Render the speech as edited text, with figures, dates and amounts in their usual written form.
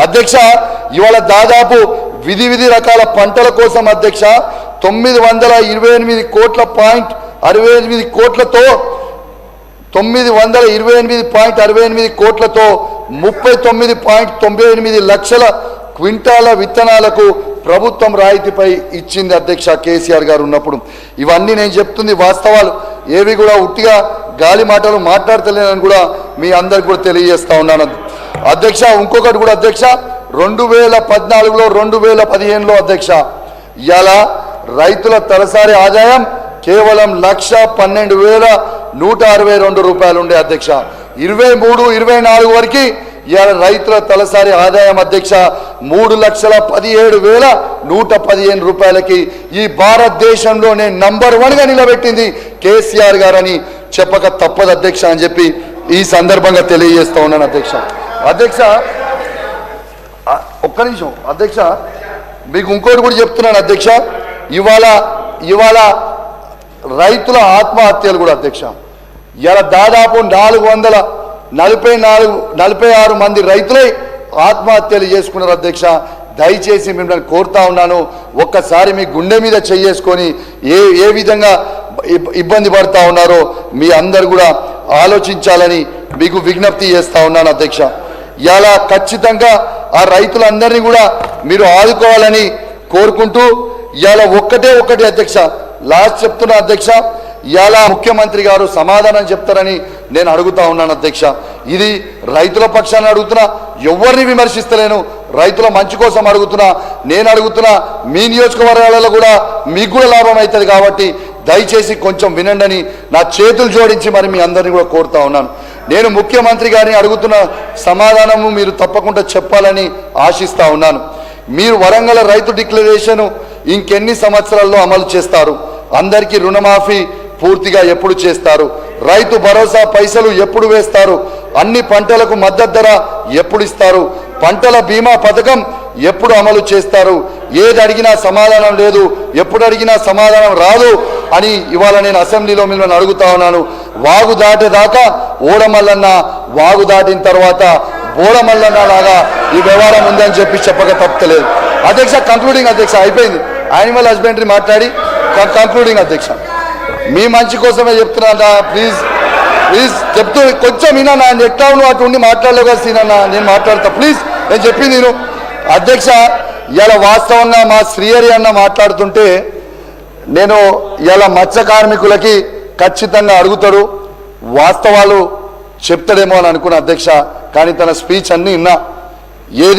అధ్యక్ష ఇవాళ దాదాపు విధి రకాల పంటల కోసం అధ్యక్ష 928 కోట్ల పాయింట్ 68 కోట్లతో 928.68 కోట్లతో 39.98 లక్షల క్వింటాల విత్తనాలకు ప్రభుత్వం రాయితీపై ఇచ్చింది అధ్యక్ష కేసీఆర్ గారు ఉన్నప్పుడు. ఇవన్నీ నేను చెప్తుంది వాస్తవాలు, ఏవి కూడా ఉట్టిగా గాలి మాటలు మాట్లాడతలేనని కూడా మీ అందరికి కూడా తెలియజేస్తా ఉన్నాను అధ్యక్ష. ఇంకొకటి కూడా అధ్యక్ష 2014లో 2015లో అధ్యక్ష ఇవాళ రైతుల తలసరి ఆదాయం కేవలం 1,12,162 రూపాయలు ఉండే అధ్యక్ష. 23-24 వరకు ఇవాళ రైతుల తలసరి ఆదాయం అధ్యక్ష 3,17,115 రూపాయలకి ఈ భారతదేశంలోనే నంబర్ 1గా నిలబెట్టింది కేసీఆర్ గారని చెప్పక తప్పదు అధ్యక్ష అని చెప్పి ఈ సందర్భంగా తెలియజేస్తా ఉన్నాను అధ్యక్ష. అధ్యక్ష ఒక్క నిమిషం అధ్యక్ష, మీకు ఇంకోటి కూడా చెప్తున్నాను అధ్యక్ష. ఇవాళ రైతుల ఆత్మహత్యలు కూడా అధ్యక్ష ఇవాళ దాదాపు 446 మంది రైతులై ఆత్మహత్యలు చేసుకున్నారు అధ్యక్ష. దయచేసి మిమ్మల్ని కోరుతా ఉన్నాను, ఒక్కసారి మీ గుండె మీద చేసుకొని ఏ విధంగా ఇబ్బంది పడతా ఉన్నారో మీ అందరు కూడా ఆలోచించాలని మీకు విజ్ఞప్తి చేస్తా ఉన్నాను అధ్యక్ష. ఇలా ఖచ్చితంగా ఆ రైతులందరినీ కూడా మీరు ఆదుకోవాలని కోరుకుంటూ ఇవాళ ఒకటి అధ్యక్ష లాస్ట్ చెప్తున్నా అధ్యక్ష, ఇవాళ ముఖ్యమంత్రి గారు సమాధానం చెప్తారని నేను అడుగుతా ఉన్నాను అధ్యక్ష. ఇది రైతుల పక్షాన్ని అడుగుతున్నా, ఎవరిని విమర్శిస్తలేను, రైతుల మంచి కోసం అడుగుతున్నా. నేను అడుగుతున్నా మీ నియోజకవర్గాలలో కూడా మీకు కూడా లాభం అవుతుంది కాబట్టి దయచేసి కొంచెం వినండి, నా చేతులు జోడించి మరి మీ అందరినీ కూడా కోరుతా ఉన్నాను. నేను ముఖ్యమంత్రి గారిని అడుగుతున్న సమాధానము మీరు తప్పకుండా చెప్పాలని ఆశిస్తా ఉన్నాను. మీరు వరంగల్ రైతు డిక్లరేషన్ ఇంకెన్ని సంవత్సరాల్లో అమలు చేస్తారు? అందరికీ రుణమాఫీ పూర్తిగా ఎప్పుడు చేస్తారు? రైతు భరోసా పైసలు ఎప్పుడు వేస్తారు? అన్ని పంటలకు మద్దతు ధర ఎప్పుడు ఇస్తారు? పంటల బీమా పథకం ఎప్పుడు అమలు చేస్తారు? ఏది అడిగినా సమాధానం లేదు, ఎప్పుడు అడిగినా సమాధానం రాదు అని ఇవాళ నేను అసెంబ్లీలో మిమ్మల్ని అడుగుతా ఉన్నాను. వాగు దాటేదాకా ఓడమల్లన్న, వాగు దాటిన తర్వాత బోడమల్లన్న లాగా ఈ వ్యవహారం ఉందని చెప్పక తప్పలేదు అధ్యక్ష. కంక్లూడింగ్ అధ్యక్ష, అయిపోయింది. యానిమల్ హస్బెండరీ మాట్లాడి కంక్లూడింగ్ అధ్యక్ష, మీ మంచి కోసమే చెప్తున్నా. ప్లీజ్ చెప్తూ కొంచెం వినా, ఎట్లా నువ్వు అటు ఉండి మాట్లాడలేకపోతున్నా, నేను మాట్లాడతా ప్లీజ్, నేను చెప్పింది నేను అధ్యక్ష. ఇలా వాస్తవంగా మా శ్రీహరి అన్న మాట్లాడుతుంటే నేను ఇలా మత్స్య కార్మికులకి ఖచ్చితంగా అడుగుతాడు, వాస్తవాలు చెప్తాడేమో అని అనుకున్న అధ్యక్ష. కానీ తన స్పీచ్ అన్నీ విన్నా, ఏది